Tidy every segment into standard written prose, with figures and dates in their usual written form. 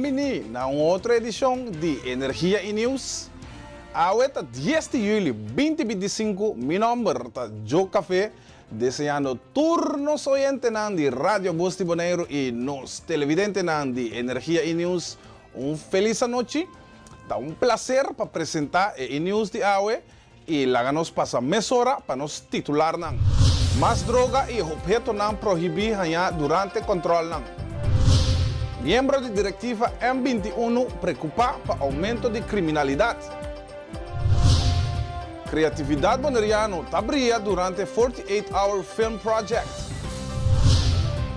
Bem-vindo a outra edição de Energia e News. Hoje, 10 de julho de 2025, meu nome é Joe Café, desejando turnos oyentes de Rádio Voz de Bonaire e nos televidentes de Energia e News feliz noite. É prazer para apresentar a News de hoje e lá nos passa meia hora para nos titular. Mais droga e objeto não proibido durante o controle. Membro da diretiva M21 preocupa para aumento de criminalidade. Criatividade boneriana está brilha durante o 48-hour Film Project.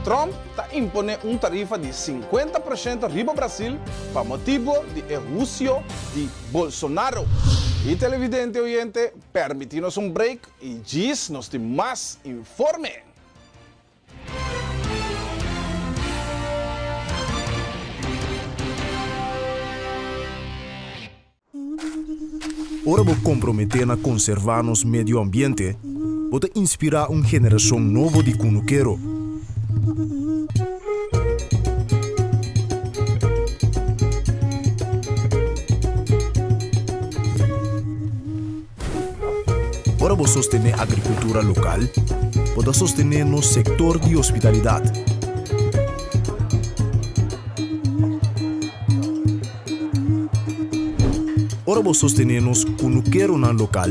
Trump está impondo tarifa de 50% riba Brasil para motivo de errúcio de Bolsonaro. E televidente oyente, permitimos break e diz-nos de mais informe. Ora vou comprometer na conservar nos medio ambiente, vou inspirar uma geração nova de cunuqueiro. Ora vou sostener a agricultura local, vou sostener no setor de hospitalidade. Ora vou sostener-nos cunuqueiro na local,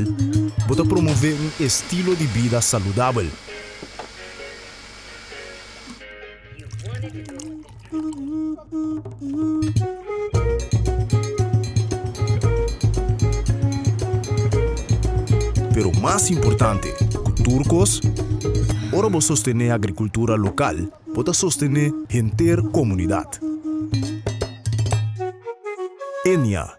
vou promover estilo de vida saudável. Pero mais importante, turcos, ora vou sostener a agricultura local, vou sostener a comunidade. Enya.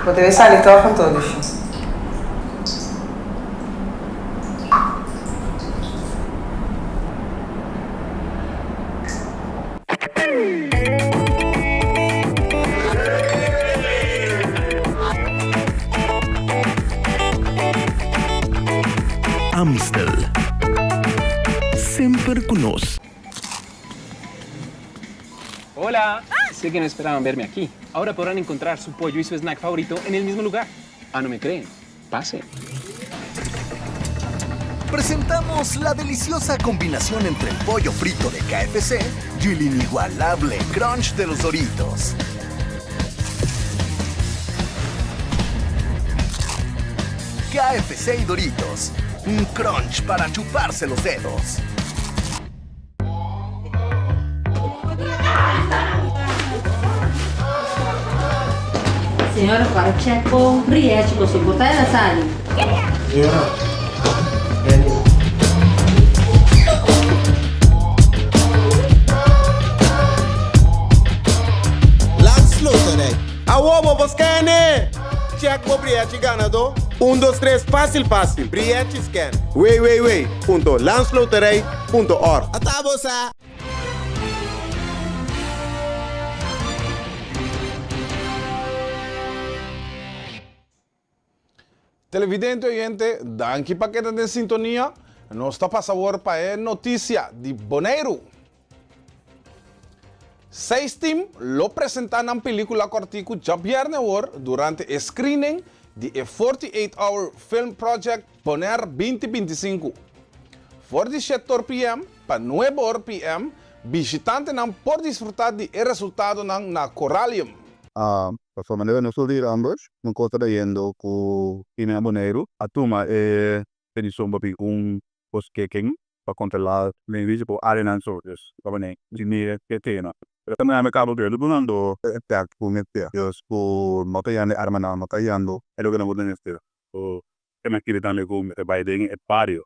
Potevi salire a 14. Amstel. Sempre conosco. Hola, sé que no esperaban verme aquí. Ahora podrán encontrar su pollo y su snack favorito en el mismo lugar. Ah, ¿no me creen? Pase. Presentamos la deliciosa combinación entre el pollo frito de KFC y el inigualable crunch de los Doritos. KFC y Doritos, un crunch para chuparse los dedos. Senhora, para check com Briette, você botar ela, Sally? Lanslutare. A uomo Boscane. Check po Briette ganador. 1, 2, 3, fácil. Briette scan. Wait. Lanslutare.org. Atabosa. Televidente oyente, danke para quedar em sintonia. Nós está passando para a notícia de Bonaire. 6 team lo apresentaram na película cortico já viernes durante o screening de 48-hour Film Project Bonaire 2025. For de 7 p.m. para 9 p.m. visitantes não podem desfrutar do resultado na Corallium. Para maneira não sou de ambos, não conta yendo com Ina Bonaire, a turma tem sobre bosqueking para controlar o invisible alien soldiers, para nem dinheiro que tem. Pero também me acabo de lubando attack com este, os por matayande armana matayando, é o que não vou neste. O que me queria também com o Biden é barrio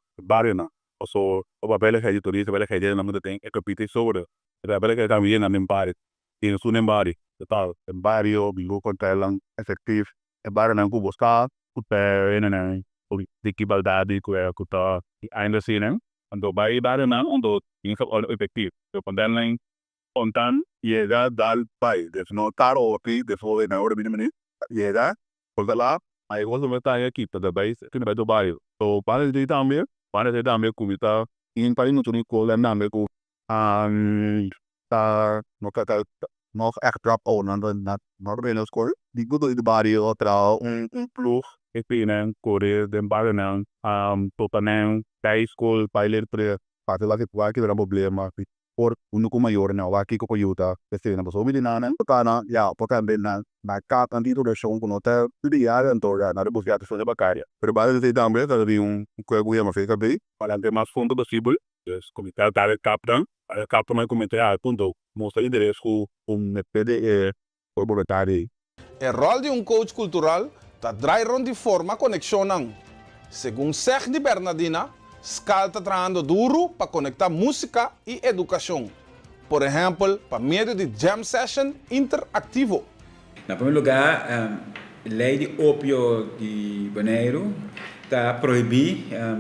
não. Ou o papel que editoria, o papel que editoria não tem é capítulo sobre. O papel que também não barrio, tem o seu barrio. Total, el barrio, vivo contra el efectivo, el barrio não que buscar, que tem de igualdade que é que tá ainda assim, né? Quando vai barrio não, quando tem que efetivo, eu quando nem contan e era dal pai, deve não estar aqui, deve foi na hora mínima, e era, porque lá, aí quando me tá aqui, para bem, que não vai do barrio, so para de também, Wanneer ze daarmee komen, in Paris moet je komen en daarmee komen. Nog echt trap on dan nog binnen score. Die goed in de body trouw een ploeg. Ik ben een Korea, de barren tot een school pilot pre. Pati lagi puak kita problema. Or uno mayor na waki ko yuta. Kasi na boso mi na kana ya poka ben na ka tantito de show kuno ta di ya antora na de buscar de bacaria. Pero bale de tambe da vi juego ya mafika be. Para ter mais fundo possível. Dus comentar daar het captain. Het captain mijn commentaar punto. Mostra interesse com PDE por voluntário. El rol de coach cultural está draai rond de forma conexionan. Según zegt de Bernardina, Skal está trabajando duro para conectar música y educación. Por ejemplo, para medio de jam session interactivo. En primer lugar, lei de opio de Bonaire está proibida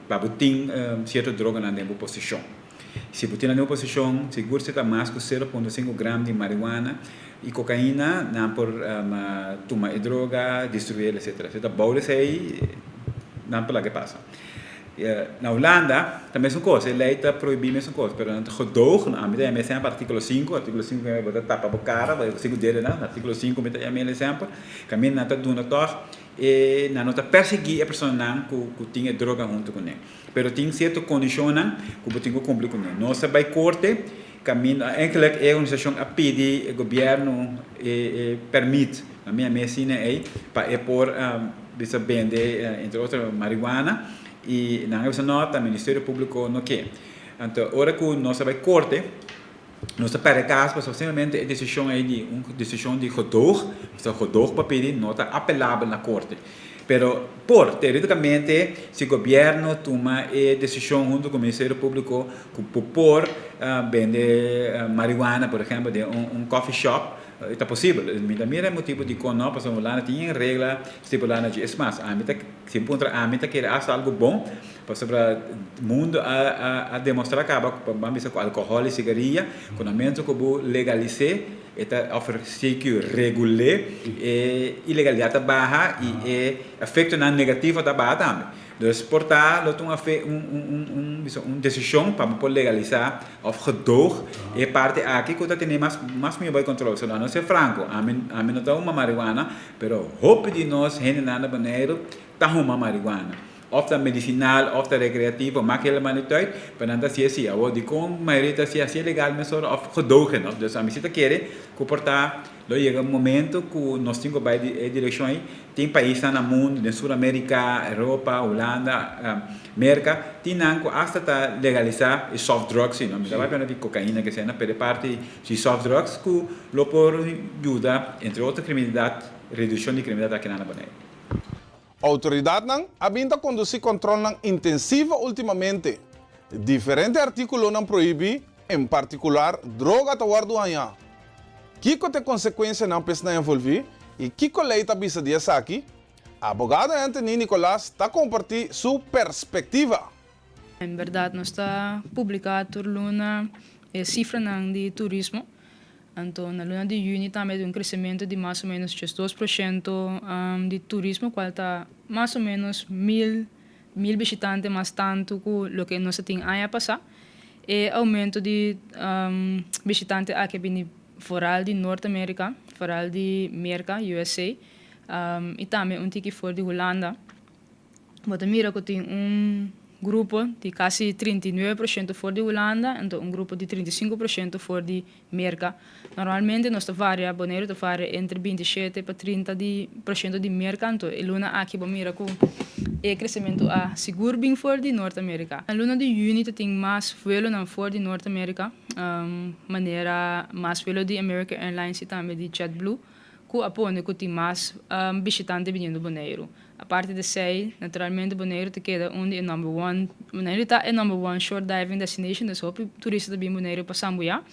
para botar ciertas drogas na dentro da posição. Se botar na dentro da posição, seguro se está mais que 0,5 gramas de marihuana e cocaína, não por tomar droga, destruir, etc. Se está bom aí, não por lá que passa. Na Holanda, também são coisas, a lei está proibida mesmo coisas, mas no gedoog, na medida é sempre artigo 5 é botar tapa para cara, o 5 dele, né? Artigo 5 é mesmo sempre, caminho não está dando toch, e não está perseguir a pessoa que tinha droga junto com ele. Mas tem certas condições que tem que cumprir com ele. Nós vai corte, caminho, eigenlijk é uma organização a pedir, o governo permite, a minha medicina é para por vender, entre outras, marihuana. E na nossa nota, o Ministério Público não quer. Então, agora que nós vai corte, nós para caso, simplesmente a decisão é de uma decisão de gedoog, para pedir nota apelável na corte. Pero, teoricamente, se o governo toma a decisão junto com o Ministério Público por vender marihuana, por exemplo, de coffee shop, está possível. Mira motivo de que não, porque lá tem regra estipulada de mas a meta se encontra a meta que é algo bom para o mundo a demonstrar que vamos com álcool e cigarrilha, quando a mente que legalizar está oferecer que regular ilegalidade barra e efeito negativo da barra também. Então, portar, uma decisão para poder legalizar ou gedoog é parte aqui que tem mais meu controle. Se não é franco, a mim não está uma marihuana, mas hope de nós, gente na Bonaire, está uma marihuana. Of dat medicinal, of dat recreatief, maakt helemaal niet uit. Maar dan zie je, die komen, maar zie je legal met soort of gedogen. Dus aan mij zit keren, comportar, dan chega momento que nós temos bij die direções, tem países no mundo, na Sul-América, Europa, Holanda, América, tem que hasta legalizar soft drugs, não? Mas vai para de cocaína que seja, per parte de soft drugs que lo por ajuda, entre outras criminalidade, redução de criminalidade aqui na Bonaire. Autoridad nang abinta conduzir control nang intensivo ultimamente. Diferentes artículos nang proíbe, em particular, droga tawardo anya. Kiko te consequência nang pes na envolver e Kiko leita bisa dia aqui. Abogado Anthony Nicolás está compartilhando sua perspectiva. Em verdade, nós está publicado luna cifra de turismo. Então, na luna de junho também um crescimento de mais ou menos 2% de turismo, qual está mais ou menos 1.000 visitantes mais tanto que o que nós tínhamos ano passado. E aumento de visitantes aqui vem fora de Norte-América, fora de América, USA, e também tique fora de Holanda. Mas mira que tem grupo de quase 39% fora de Holanda, então grupo de 35% fora de América. Normalmente nós varia, Bonaire varia entre 27 para 30% de América, então a luna aqui mira com o crescimento a seguro bem fora de Norte-América. A luna de junho tem mais voo na fora de Norte-América, maneira mais voo de American Airlines e também de JetBlue, que aponta que tem mais visitantes vindo do Bonaire. A parte de sei, naturalmente, Bonaire te queda onde é number one. Bonaire está é number one short diving destination, dus hoop toeristen te Bonaire para Sambuia.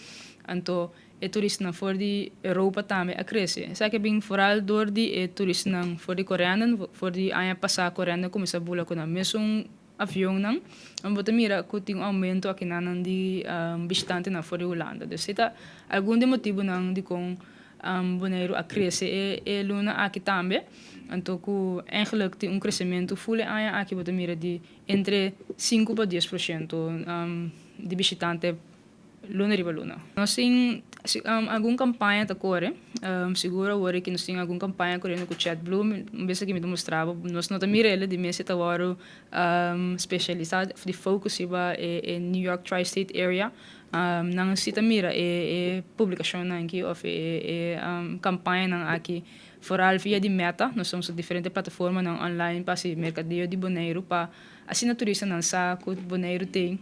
Então, e toeristen fora de Europa também a crescer. Sei que bem vooral door die toeristen fora de Coreanen, fora de ano passado Coreanen começou a bula com a mesma avião não. Então, mira que tem aumento aqui na de visitantes na fora de Holanda. Dus está algum motivo não de com Bonaire a crescer e luna aqui também. Então, eigenlijk tem crescimento full aqui, você mira de entre 5 para 10% de visitante luna riba luna. Nós temos alguma campanha da Core, seguro agora que nós temos alguma campanha correndo com o JetBlue, vez que me mostrava, nós não temos ele de mês está agora especializado de focus em New York Tri-State Area. Nang sita mira publicação aqui ou campanha aqui foral via de Meta, nós somos diferentes plataformas online para se mercadeio de Bonaire para assim turista não sabe que Bonaire tem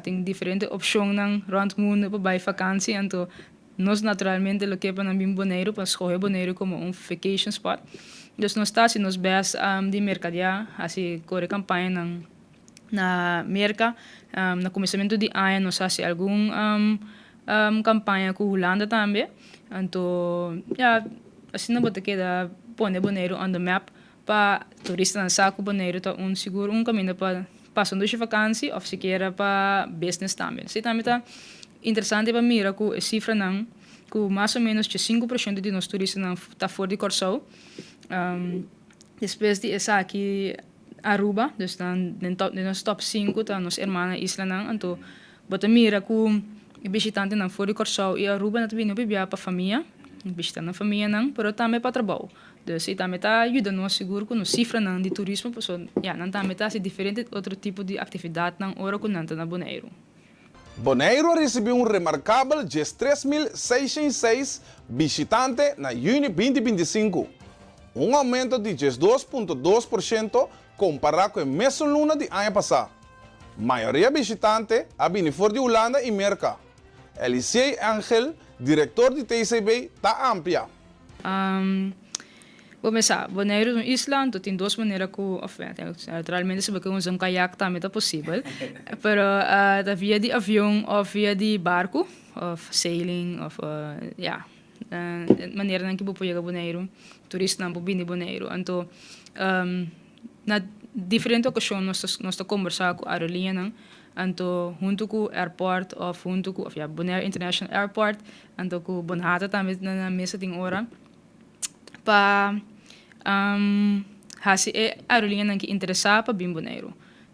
tem diferentes opções rond mundo para ir vakantie então nós naturalmente lo que para bem Bonaire para escolher Bonaire como vacation spot dus nós está se nós best de mercadeia assim corre campanha na merca no começamento de ano nós fazemos algum campanha com Holanda também então assim não pode quedar pôr Bonaire on the map para turistas não sabe que Bonaire tá seguro caminho para passando de vakantie ou sequer para business também. Isso também está interessante para mirar com a cifra não que mais ou menos 5% de nossos turistas não está fora de Corsou. Depois de essa aqui Aruba, dus dan de nos top 5 tá nos hermana isla não, então bota mira com visitante não fora de Corsou e Aruba não também não bebia para família, visitar na família não, pero também para trabalho. Dus isso também está ajudando nós seguro com nos cifra não de turismo, porque não também está se diferente outro tipo de atividade não hora com não na Bonaire. Bonaire recebeu remarcável de 3.606 visitantes na junho 2025, aumento de 2,2% comparado com a mesma luna de ano passado. A maioria visitante a vindo fora de Holanda e Merca. Elisei Angel, diretor de TCB, está amplia. Começar, Bonaire é uma isla, então tem duas maneiras que, naturalmente, se você usa caiaque também é possível, mas da via de avião ou via de barco, ou sailing, ou maneira que você pode chegar a Bonaire, turista não pode vir a Bonaire. Então, na diferentes ocasiões, nós estamos conversando com a aerolínea, então, junto com o aeroporto, ou junto com o Bonaire International Airport, então, com o Bonhata também na mesa tem hora, para hasi aerolínea que interessava para vir Bonaire.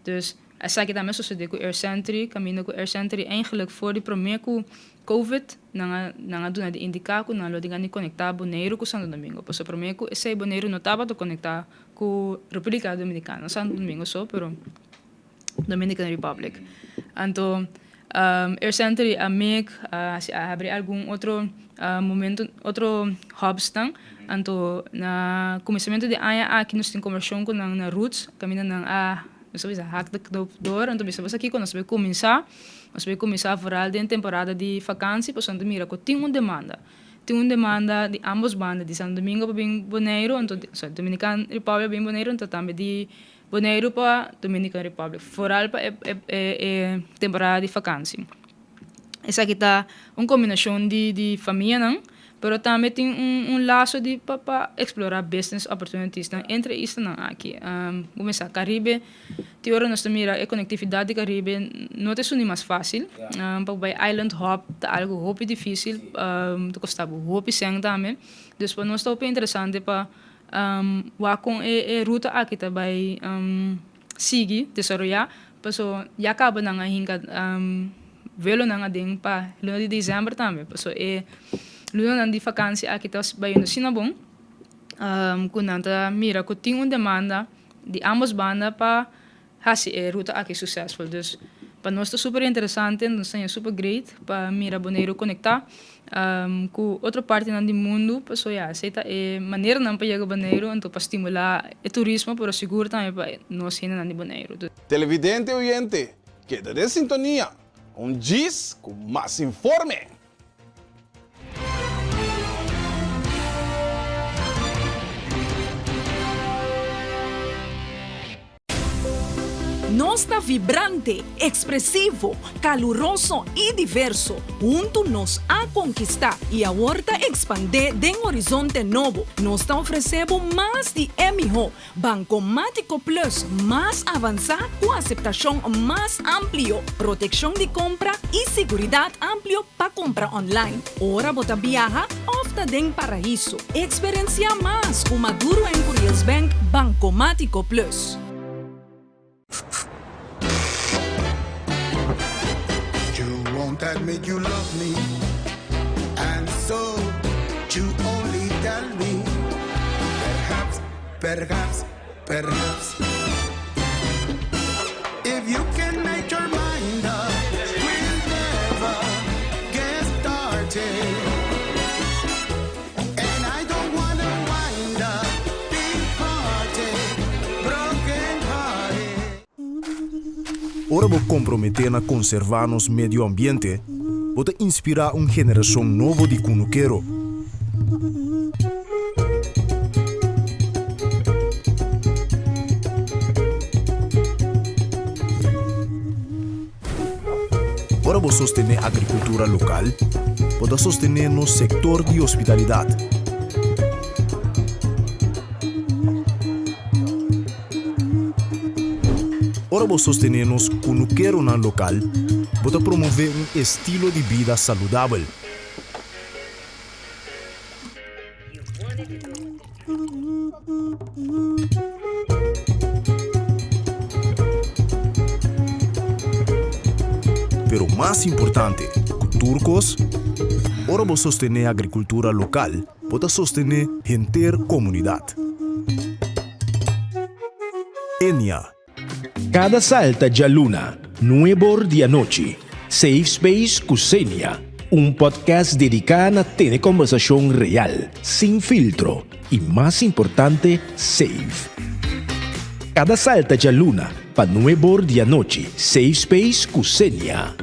Dus essa aqui também sucedeu com o Air Century, caminho com o Air Century, eigenlijk voor de primeira com COVID, não dona de indicar que não lo conectar Bonaire com Santo Domingo. Pois o primeiro com esse Bonaire não estava conectar com a República Dominicana, Santo Domingo só, pero Dominican Republic. Então, Air Century a MEC, abre algum outro momento, outro hubs tang. Então, na começamento de ano aqui nós temos conversão com na routes, caminho na não sei se hack de door, então nós aqui quando nós vamos começar a falar de temporada de vakantie, pois então mira que tem uma demanda de ambos bandas, de Santo Domingo para bem Bonaire, então Dominican Republic bem Bonaire, então também de Bonaire para Dominican Republic, foral para temporada de vakantie. Essa aqui está uma combinação de família não, pero também tem laço de para explorar business opportunities entre isso não aqui. Começar Caribe, teoria nós mira a conectividade do Caribe não é só mais fácil. Para island hop tá algo hop difícil, tu costava hop sem também. Depois nós está bem interessante para com a ruta aqui também seguir, desenvolver, passo já acaba na hinga velo na ding pa luna de dezembro também, passo luna de vakantie aqui tá bem no Sinabon, kunanta mira que tem uma demanda de ambas bandas para fazer a ruta aqui successful, dus para nós está super interessante, nós é super great para mira Bonaire conectar com outra parte do mundo, passo aceita a maneira não para chegar a Bonaire, então para estimular o turismo, para seguro também para nós ir na Bonaire. Televidente oyente, queda de sintonia. GIS com mais informe. Nos está vibrante, expresivo, caluroso y diverso. Juntos nos a conquistar y ahora expandir de un horizonte nuevo. Nos está ofrecendo más de MIHO, Bancomático Plus, más avanzada con aceptación más amplio, protección de compra y seguridad amplio para compra online. Ahora bota viaja, ofta den paraíso. Experiencia más con Maduro en Curious Bank Bancomático Plus. You won't admit you love me, and so you only tell me, perhaps, if you can make your mind up, we'll never get started. And I don't wanna wind up big hearted, broken hearted. Ora vou comprometer na conservar nos medio ambiente, bota inspirar geração nova de cunuquero. Ora vou sostener a agricultura local, bota sostener no sector de hospitalidade. Ora vou sostener nos cunuquero na local, bota promover estilo de vida saudável. Pero mais importante, turcos, ora vou sostener a agricultura local, bota sostener a comunidade. Enia. Cada salta de luna, nuevo de noche. Safe Space Cusenia, podcast dedicado a tener conversación real, sin filtro y más importante, safe. Cada salta de luna, para nuevo de noche. Safe Space Cusenia.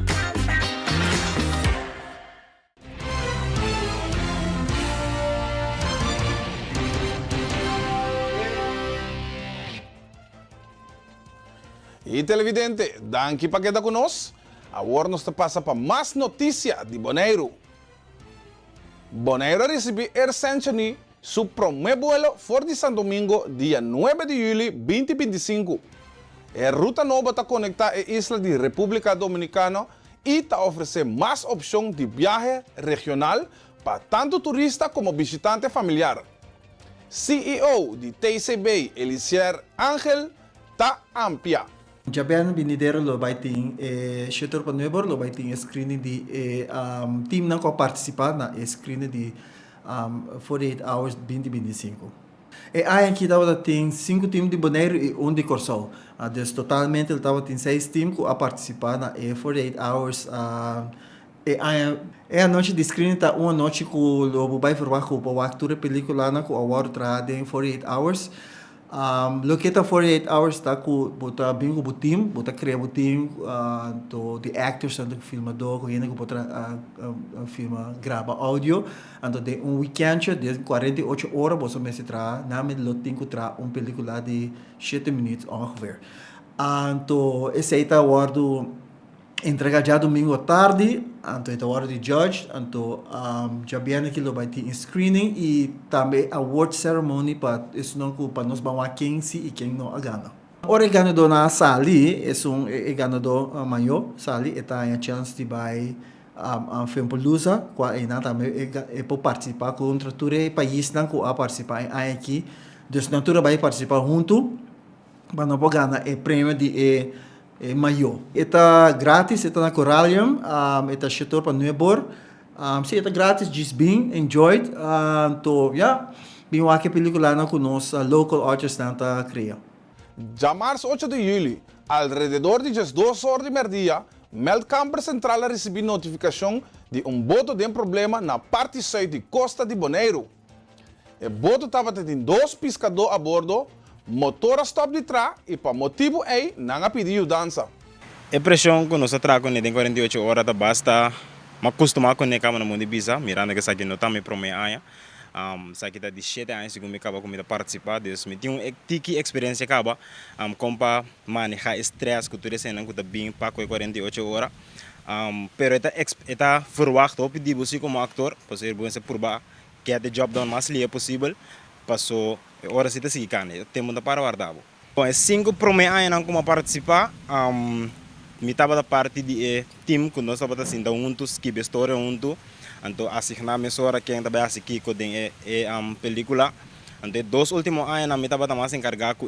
E televidente, danke para quedar conosco. Agora nós passa para mais notícia de Bonaire. Bonaire recebeu recente seu primeiro vuelo for de Santo Domingo, dia 9 de julho 2025. A ruta nova está conectada à isla de República Dominicana e está oferecendo mais opções de viagem regional para tanto turista como visitante familiar. CEO de TCB, Elisier Ángel, está amplia. Já bem vinidero lo vai ter setor para nuevo lo vai ter screening de team não pode participar na screening de 48 hours 2025. E aí aqui estava tem 5 times de Bonaire e 1 de Corsol. Totalmente ele estava tem 6 times a participar na 48 hours. E a noite de screening tá uma noite que o vai formar com a actura película na com a war tra de 48 hours. Lo que está 48 hours está com bota bingo o team, bota criar o team, to the actors do filmador, com ele que bota filma grava áudio, então de weekend de 48 horas você me se tra, na me lo tenho tra película de 7 minutos ongeveer. Então esse aí tá guardo entrega já domingo à tarde, então é a hora de judge, então já viene aqui vai ter screening e também award ceremony para isso não para nós vamos quem se e quem não ganha. O ganador na Sali é ganador maior, Sali está a chance de vai a Filmpalooza, qual é também é para participar contra todo o país não que a participar aqui, então natura vai participar junto, para não ganhar o prêmio de maior. Está grátis, está na Corallium, está setor para Nuebor. Se está grátis, just bem, enjoyed. Então, bem aqui película na conosco, local artists na tá criando. Já março 8 de julho, alrededor de 2 horas de meio-dia, Meldkamper Central recebeu notificação de boto de problema na parte sul de costa de Bonaire. O boto estava tendo 2 pescadores a bordo, motor stop de trás e para motivo aí não pediu dança. A pressão que nós trazemos em 48 horas basta, mas costuma com a câmera de visa, mirando que sai de nota me promete aia. Sa kita de 7 anos que me acaba com a participar, dus me tinha tiki experiência acaba, compa manejar estresse que tudo cena que tá bem para 48 horas. Pero eta verwacht op die busi como actor, pues er bom se probar que the job done mais lia possível, passou hora se tá se cane, temos da para guardar. Bom, é 5 anos como participar, me tava da parte de team que nós tava assim da juntos, que história junto, então assignar mesora quem também assistir com película. Então 2 últimos anos me tava mais encarregado com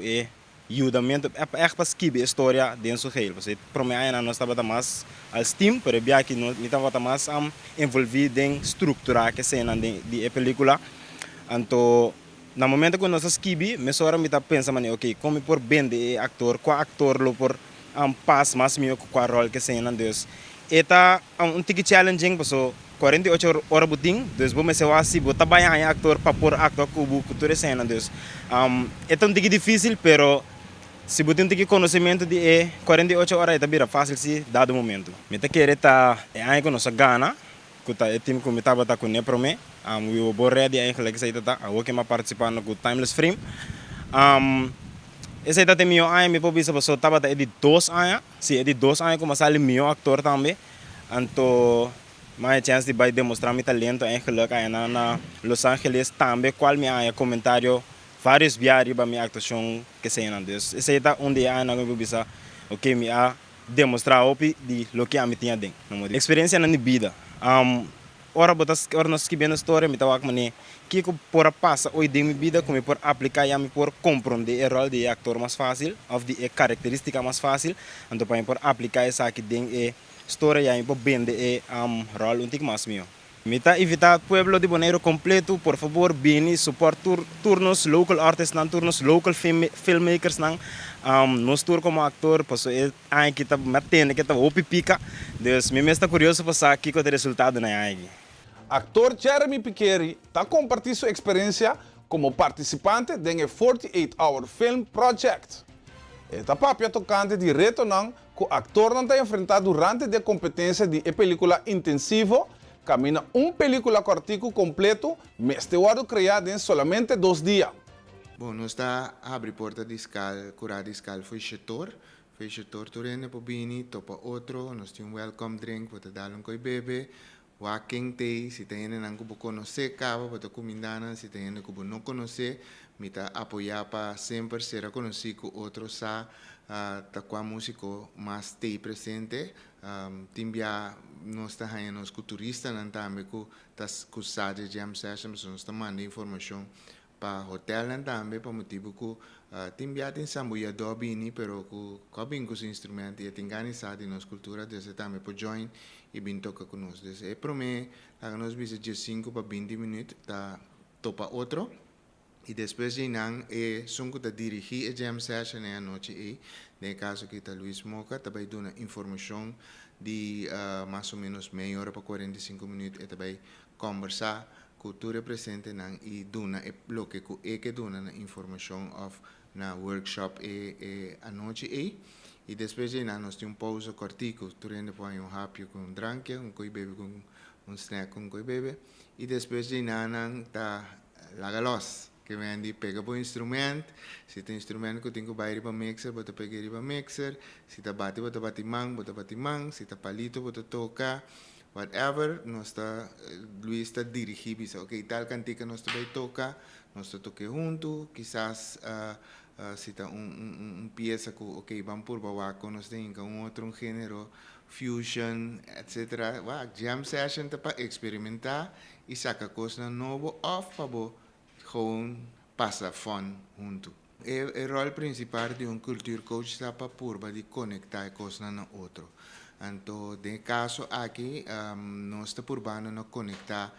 ajudamento é para escrever história dentro do reino. Você primeiro ano nós estava mais als team, para ver que nós estava mais envolvido em estruturar que cena de película. Então no momento que nós escrevi, me só me tá pensando, ok, como por bem de ator, qual ator lo por pass mais meu com qual rol que cena Deus. Eta tique challenging, porque 48 horas buting, dus vou me ser assim, vou trabalhar em ator para por ator cubo cultura cena Deus. É tique difícil, pero se você tem conhecimento de 48 horas, é bem fácil se dado momento. Me tá querer tá aí com nossa Gana, que tá é time que me tava tá com ne para mim. We were born ready eigenlijk sei tá, eu que me participar no Timeless Frame. Esse tá tem meu aí me pode ser só tava tá de 2 anos, se é de 2 anos como sale meu actor também. Então mais chance de vai demonstrar meu talento eigenlijk aí na Los Angeles também, qual me aí comentário vários viagens para minha atuação que sei não Deus. Esse é onde a na eu bisa, ok, me a demonstrar opi de lo que a me tinha dentro. Experiência na minha vida. Ora nós que bem a história me tava com que por passa hoje de minha vida como por aplicar e me por compreender o rol de ator mais fácil, ou de característica mais fácil, então para por aplicar essa aqui dentro história e por bem de rol um tic mais meu. Mita evitar pueblo de Bonaire completo, por favor, bini support turnos local artists nan turnos local filmmakers nan nos tour como actor, pues aí que tá matendo que tá opi pica. Dus me está curioso para saber que o resultado na aí. Actor Jeremy Piqueri está compartindo sua experiência como participante de 48-hour film project. Esta papia tocante de reto nan que o actor não está enfrentado durante a competência de película intensivo. Camina película cortico completo, este guardo criado em solamente 2 dias. Bom, nós está abre porta de escal, curada de escal foi chetor turene po bini, topa outro, nós temos welcome drink, para dar coi bebe, walking tea, se tem nang kubo conhecer cava, para comindana, se tem kubo não conhecer, me tá apoiar para sempre ser conhecido outro sa, tá com a músico mas stay presente. Timbia nós está aí nos culturistas não também com das cursadas de jam sessions nós está mandando informação para hotel não também para motivo que timbia tem sambuia dobini pero com cabin com os instrumentos e tem organizado nos cultura desse também para join e bem toca conosco desse é para mim nós visa de 5 para 20 minutos tá topa outro e depois de não sunco da dirigir a jam session a noite e no caso que está Luís Moca também dá informação de mais ou menos meia hora para 45 minutos e também conversar com o representante e dá o que dá na informação of na workshop a noite e depois de nós temos pausa cortico turende põe rápido com drink coi bebe com snack com coi bebe e depois de nós tá lagalos que vem pega o instrumento, se tem instrumento que tem que bair para mixer, bota pegar para mixer, se tá bate, bota batimang, se tá palito, bota toca, whatever, nós tá, Luís está dirigindo, ok, tal cantica nós vai tocar, nós tá toque junto, quizás se tá pieza que, ok, vamos por bawaco, nós tem outro gênero, fusion, etc. Jam session tá para experimentar e sacar coisa nova, off para gewoon passa fun junto. O rol principal de culture coach está para purba de conectar coisas na outro. Então, no caso aqui, nós está purbando no conectar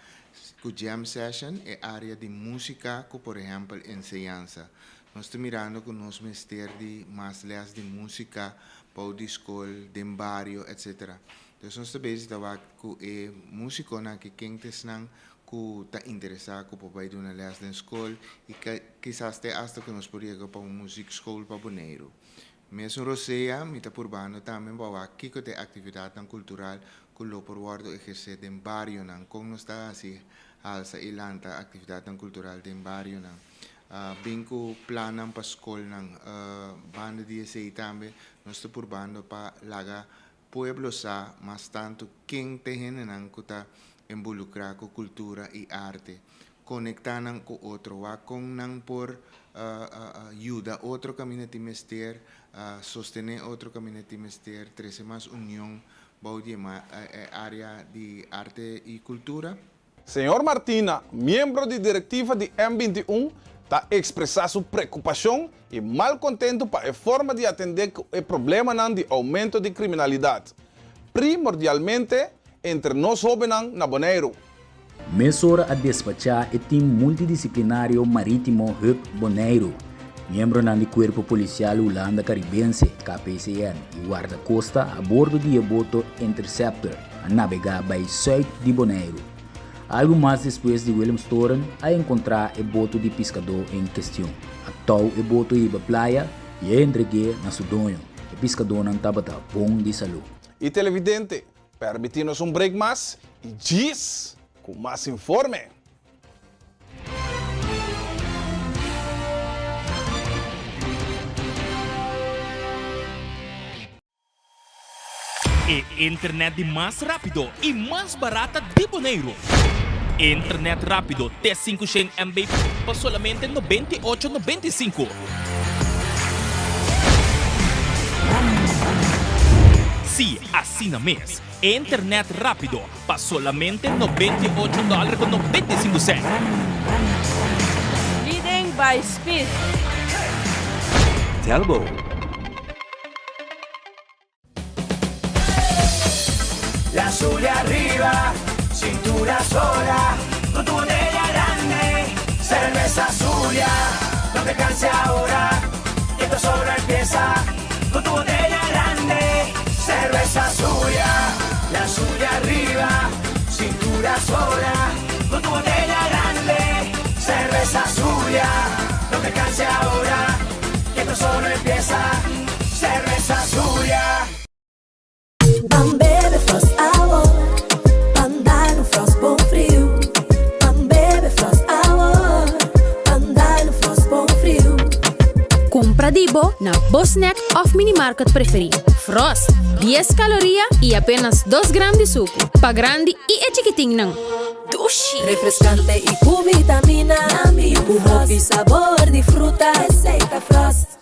com jam session e área de música, como por exemplo enseñanza. Nós estamos mirando com nós mestre de mais leas de música, para de escola, de barrio, etc. Então, nós estamos com músico na que quem tem que está interessado com o de uma les na escola e quizás até hasta que nós podíamos para uma música escola para Bonaire. Mesmo Roseia, me está purbando também para aqui que tem atividade cultural que o por guardo exercer em barrio, com nós está assim sa ilanta actividad ng cultural din barrio ng bingko plan ng paskol ng banda DSA tambe nuestro purbando pa laga pueblo sa mas tanto king tehen ng kuta involucra ko kultura y arte conectanan ko otro wakong nang por ayuda otro community mester sostener otro community mester 13 más unión baudima área de arte y cultura. Senhor Martina, miembro de directiva de M21, está expressar sua preocupação e mal contento para a forma de atender o problema de aumento de criminalidade, primordialmente entre nós jovens na Bonaire. Mesora a despachar o time multidisciplinário marítimo HUC Bonaire, membro do Corpo Policial Holanda Caribense, KPCN, e guarda-costa a bordo de boto Interceptor a navegar para o sul de Bonaire. Algo mais depois de William Storen a encontrar o boto de pescador em questão. Atual o boto ia à praia e entregue na Sudonho. O pescador não estava bom de saúde. E televidente, permitimos break mais e diz com mais informe. Internet mais rápido e mais barata de Bonaire. Internet rápido T500 MB por solamente 98,95. Sim, assim na mês. Internet rápido por solamente $98,95. Leading by speed. Telbo. La suya arriba, cintura sola, con tu botella grande, cerveza suya, no te canses ahora, que esto solo empieza, con tu botella grande, cerveza suya, la suya arriba, cintura sola, con tu botella grande, cerveza suya, no te canses ahora, que esto solo empieza, cerveza suya. Bebe Frost Hour, andar no Frost bom frio. Bebe Frost Hour, andar no Frost bom frio. Compra Dibo na Bosnack of Minimarket preferido. Frost, 10 calorias e apenas 2 gramas de suco. Pa grande e é chiquitinho não. Dushi, refrescante e com vitamina. O hobby sabor de fruta, receita Frost.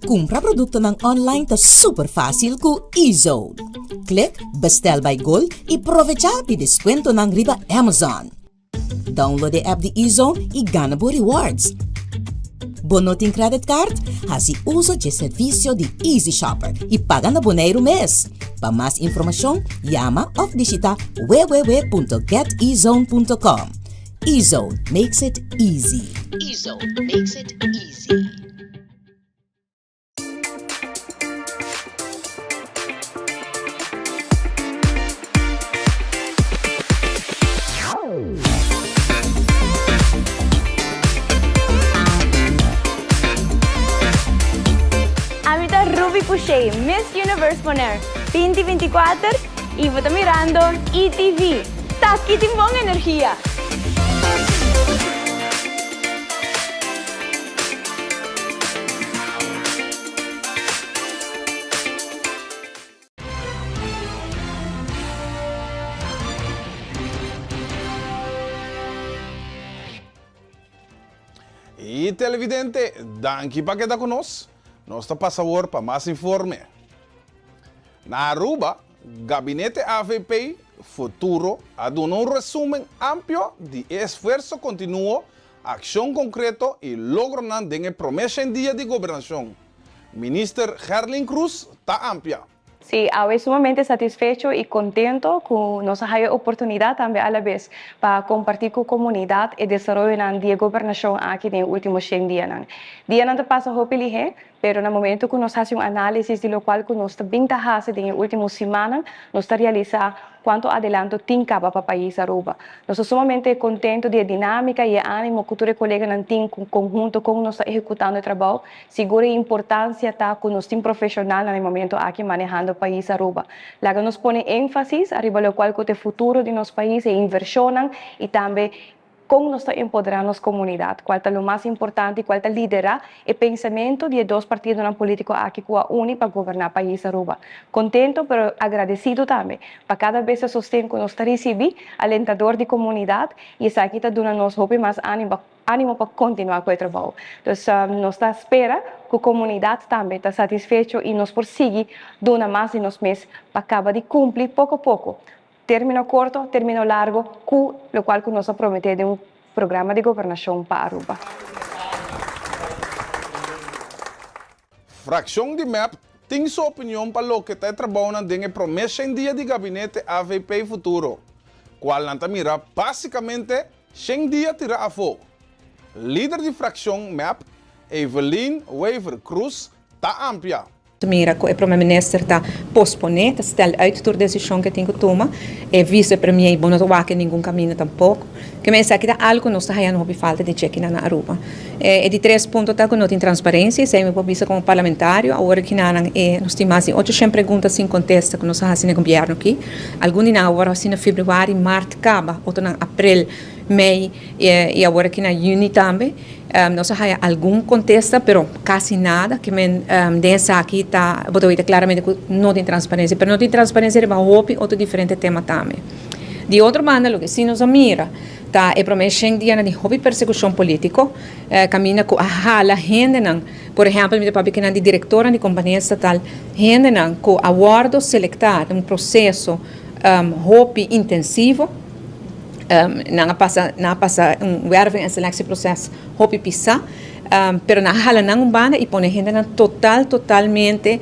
Compra produto ng online ta super fácil ku eZone. Click, bestel by Gold e aprovecha di descuento ng riba Amazon. Download the app di eZone e gana bo rewards. Bonoting credit card, hasi uso de servicio di Easy Shopper e paga na Bonaire mes. Pa mas informasyon, llama o visita www.getezone.com. eZone makes it easy. eZone makes it easy. Amita Ruby Puche, Miss Universe Bonaire 2024 y vota mirando ETV. Taki timbong energía. E televidente, danke para quedar conosco. Nós está passando para mais informe. Na Aruba, Gabinete AVP Futuro aduna resumen amplio de esfuerzo continuo, acción concreto y logro de promesa en día de gobernación. Minister Herlin Cruz está amplia. Sí, estoy sumamente satisfecho y contento que nos haya oportunidad también a la vez para compartir con la comunidad el desarrollo de la gobernación aquí en los últimos 100 días. Día no te pasa, pero no momento que nós fazemos análisis de lo qual que nós também está fazendo em última semana, nós está realizando quanto adelanto tem para o país Aruba. Nós estamos sumamente contentos de dinâmica e ânimo que os colegas não têm conjunto com nós executando o trabalho. Segura a importância tá que nós temos profissional no momento aqui manejando o país Aruba. Lá nos põe ênfase arriba lo qual que o futuro de nosso país é inversão e também como nós estamos empoderando a comunidade, qual é o mais importante, qual é liderar o pensamento de dois partidos na política aqui que une para governar o país Aruba. Contento, mas agradecido também, para cada vez o sustento que nós recebemos, alentador de comunidade, e isso aqui está dando nos mais ânimo para continuar com o trabalho. Então, nós estamos espera que a comunidade também está satisfeita e nos persegue, dando mais de nos meses para acabar de cumprir pouco a pouco. Término corto, término largo, lo qual nós prometemos de programa de governação para Aruba. Fração de MEP tem sua opinião para o que está trabalhando em promessa em dia de gabinete AVP Futuro, qual não mira basicamente 100 dias tirar a fogo. Líder de fração MEP, Evelyn Wever Cruz, está amplia. Mira que o primeiro-ministro está posponer, está stel uit door de decisão que tem que tomar. E vice-premier não está em nenhum caminho tampouco. Que me diz que há algo que não está havendo falta de check na Aruba. E de 3 pontos está que não tem transparência, se me pode como parlamentário, agora que nós temos mais de 800 perguntas sem contesta que nós fazemos no governo aqui. Alguns não agora assim em fevereiro, março, acaba, outros em abril, maio e agora aqui na junho também. Nós temos algum contesta, mas quase nada, que dessa aqui está, vou dizer claramente que não tem transparência, mas não tem transparência para outro diferente tema também. De outra maneira, o que sim nos mira, tá, é promessa indiana de hobby persecução política, caminha com a gente não, por exemplo, me papi que na diretora de companhia estatal, gente não, com awardo selectado, processo hobby intensivo, não passa werving en selectieproces hobby pisa, pero na hala nang umbana e põe gente na totalmente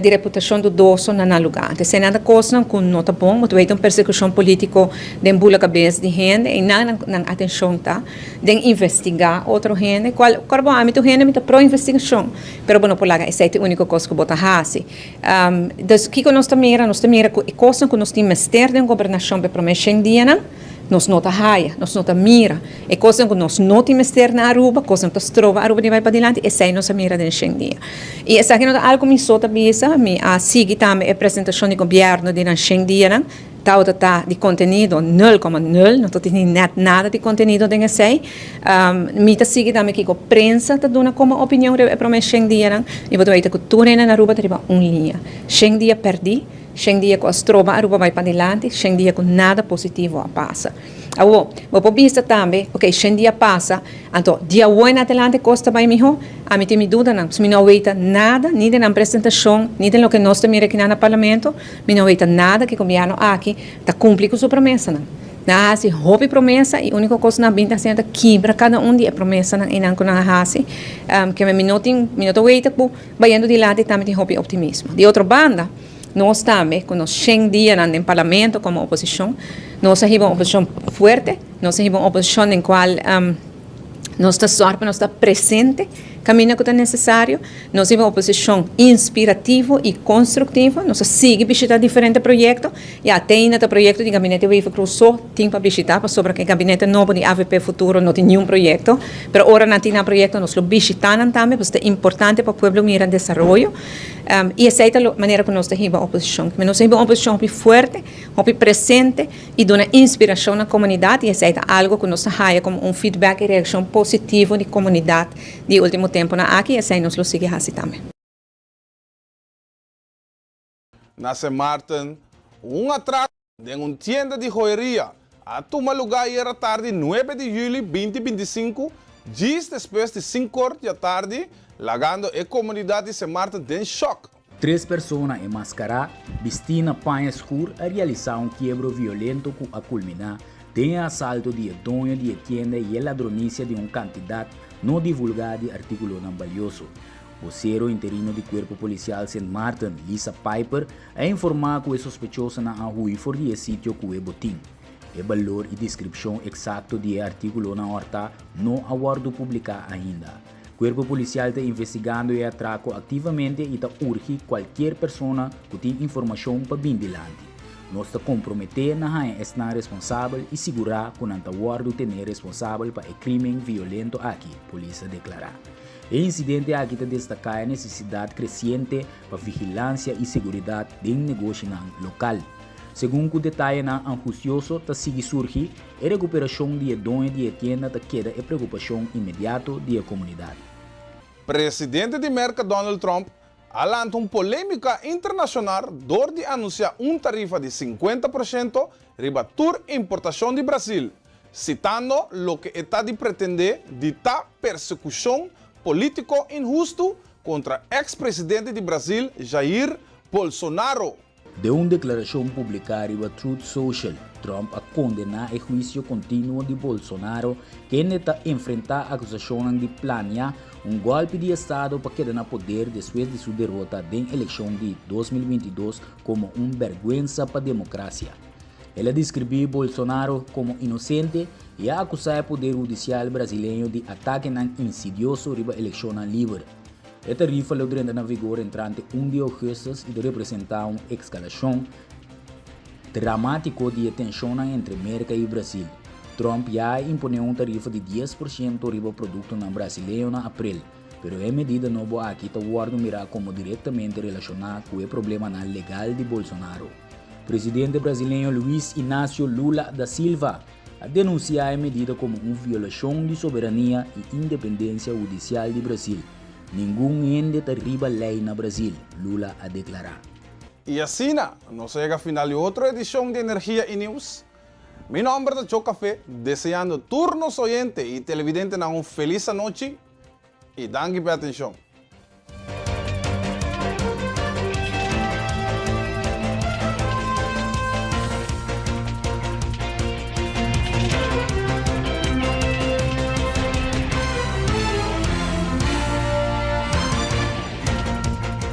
de reputação dudoso na lugar. Então, se nada coisa com nota bom, muito bem, persecução política de embula cabeça de gente e não atenção tá, de investigar outra gente, qual bom âmbito gente mita pro investigação, pero bueno por lá essa é a única coisa que bota hasi. Das que nós mira coisa que nós temos ministério de governação para promessa indiana. Nós não haia, nós não mira. É coisa que nós não temos ter na Aruba, coisa que nós trova Aruba de vai para adiante, e sai nossa mira de Xendia. E essa aqui não algo me solta bisa, me a seguir também a apresentação de governo de Xendia, não? Tá de conteúdo 0,0, não tem nada de conteúdo de sei. Me tá seguir também que a prensa tá dando como opinião para Xendia, não? E vou dizer que tudo na Aruba tem uma linha. Xendia perdi. 100 dias com as tropas, Aruba vai para adiante, 100 dias com nada positivo a passa. Agora, vou vista também, ok, 100 dias passa, então, dia 1 adelante, costa vai mijo, a mim tem me dúvida, não, se não veita nada, nem na apresentação, nem no que nós temos aqui no parlamento, me não veita nada que o governo aqui está cumprindo com sua promessa, não. Se rouba promessa e a única coisa na vida é quebra cada de promessa e não com a hasi, que me não veita, vai indo de lado e também tem rouba optimismo. De outra banda, nós também, com os 100 dias no parlamento como oposição, nós temos uma oposição forte, nós temos uma oposição em qual nós estamos presente, caminho que é necessário, nós temos uma oposição inspirativa e construtiva, nós seguimos visitar diferentes projetos, e até ainda o projeto de gabinete Wever Cruz só tem para visitar, sobre o gabinete novo de AVP Futuro não tem nenhum projeto, mas agora não tem projeto, nós lo visitamos também, porque é importante para o povo mirar desenvolvimento, e essa é a maneira que nós temos a oposição, que nós temos uma oposição forte, presente, e dá inspiração na comunidade, e essa é algo que nós temos como feedback e reação positiva de comunidade de último tempo na aqui, e essa nos lo sigue assim também. Nasa Martin, atraso em tienda de joyería a tomar lugar era tarde 9 de julho 2025, dias depois de 5 horas da tarde, lagando a comunidade de San Martin em choque. 3 pessoas enmascaradas, vestindo panha escura, a realizar quebro violento que a culminar tem assalto de dono de tienda e a ladronícia de candidato não divulgado de artículo não valioso. O vocero interino do Corpo Policial St. Martin, Lisa Piper, a informar que o sospechoso na arrui for de sítio que o botim. O valor e descrição exato do artículo na horta não aguardo publicar ainda. Cuerpo policial está investigando e atraco ativamente e está urge qualquer pessoa que tem informação para bem dilante. Nós está comprometer na estar responsável e segurar que não está guardo tener responsável para o crime violento aqui, polícia declara. O incidente aqui está destacar a necessidade crescente para vigilância e segurança do negócio local. Segundo o detalhe na angustioso está sigue surgir, a recuperação de dono de tienda está queda a preocupação imediata da comunidade. Presidente de América Donald Trump alança uma polêmica internacional door de anunciar tarifa de 50% riba tour importação de Brasil, citando lo que está de pretender de tal persecução político injusto contra ex-presidente de Brasil, Jair Bolsonaro. De uma declaração publicada em Truth Social, Trump a condenar o juízo contínuo de Bolsonaro, que está enfrentar acusações de planear golpe de Estado para quedar no poder depois de sua derrota na eleição de 2022 como vergüenza para a democracia. Ele descreveu Bolsonaro como inocente e acusar o Poder Judicial brasileiro de ataque insidioso sobre a eleição livre. A tarifa entra na vigor entrante 1 de agosto e de representar uma escalação dramática de tensão entre América e Brasil. Trump já impôs uma tarifa de 10% sobre o produto brasileiro em abril, mas a medida nova aqui está guardada como diretamente relacionada com o problema legal de Bolsonaro. O presidente brasileiro Luiz Inácio Lula da Silva a denunciar a medida como uma violação de soberania e independência judicial de Brasil. Nenhum ente derriba a lei no Brasil, Lula a declarar. E assim, nos chega a final de outra edição de Energia e News. Mi nombre es Joe Café, deseando turnos oyentes y televidentes una feliz noche y danke por atención.